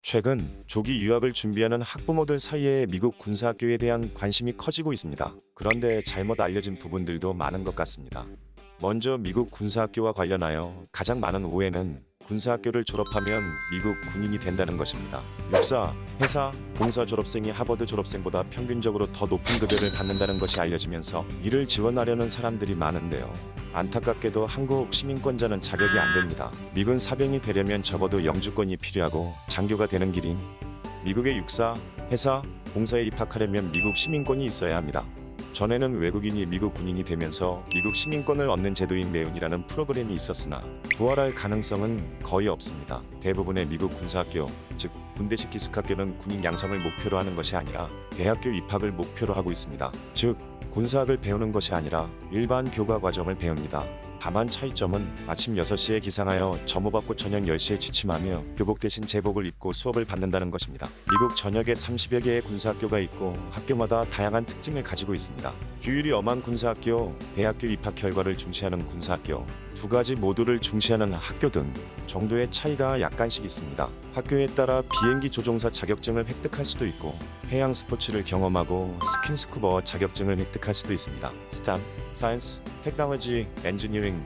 최근 조기 유학을 준비하는 학부모들 사이에 미국 군사학교에 대한 관심이 커지고 있습니다. 그런데 잘못 알려진 부분들도 많은 것 같습니다. 먼저 미국 군사학교와 관련하여 가장 많은 오해는 군사학교를 졸업하면 미국 군인이 된다는 것입니다. 육사, 해사, 공사 졸업생이 하버드 졸업생보다 평균적으로 더 높은 급여를 받는다는 것이 알려지면서 이를 지원하려는 사람들이 많은데요. 안타깝게도 한국 시민권자는 자격이 안 됩니다. 미군 사병이 되려면 적어도 영주권이 필요하고 장교가 되는 길인 미국의 육사, 해사, 공사에 입학하려면 미국 시민권이 있어야 합니다. 전에는 외국인이 미국 군인이 되면서 미국 시민권을 얻는 제도인 매운이라는 프로그램이 있었으나 부활할 가능성은 거의 없습니다. 대부분의 미국 군사학교, 즉 군대식 기숙학교는 군인 양성을 목표로 하는 것이 아니라 대학교 입학을 목표로 하고 있습니다. 즉 군사학을 배우는 것이 아니라 일반 교과 과정을 배웁니다. 다만 차이점은 아침 6시에 기상하여 점호받고 저녁 10시에 취침하며 교복 대신 제복을 입고 수업을 받는다는 것입니다. 미국 전역에 30여 개의 군사학교가 있고 학교마다 다양한 특징을 가지고 있습니다. 규율이 엄한 군사학교, 대학교 입학 결과를 중시하는 군사학교, 두 가지 모두를 중시하는 학교 등 정도의 차이가 약간씩 있습니다. 학교에 따라 비행기 조종사 자격증을 획득할 수도 있고 해양 스포츠를 경험하고 스킨스쿠버 자격증을 획득할 수도 있습니다. STEM, 사이언스, 테크놀로지, 엔지니어링,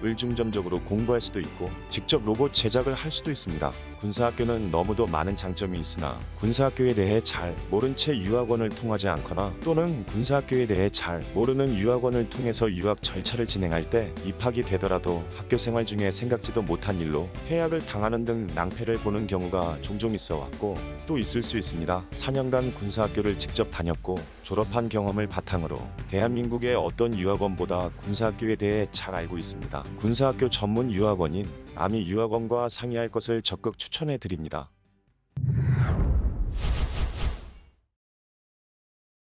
을 중점적으로 공부할 수도 있고 직접 로봇 제작을 할 수도 있습니다. 군사학교는 너무도 많은 장점이 있으나 군사학교에 대해 잘 모른 채 유학원을 통하지 않거나 또는 군사학교에 대해 잘 모르는 유학원을 통해서 유학 절차를 진행할 때 입학이 되더라도 학교 생활 중에 생각지도 못한 일로 퇴학을 당하는 등 낭패를 보는 경우가 종종 있어 왔고 또 있을 수 있습니다. 4년간 군사학교를 직접 다녔고 졸업한 경험을 바탕으로 대한민국의 어떤 유학원보다 군사학교에 대해 잘 알고 있습니다. 군사학교 전문 유학원인 아미 유학원과 상의할 것을 적극 추천해 드립니다.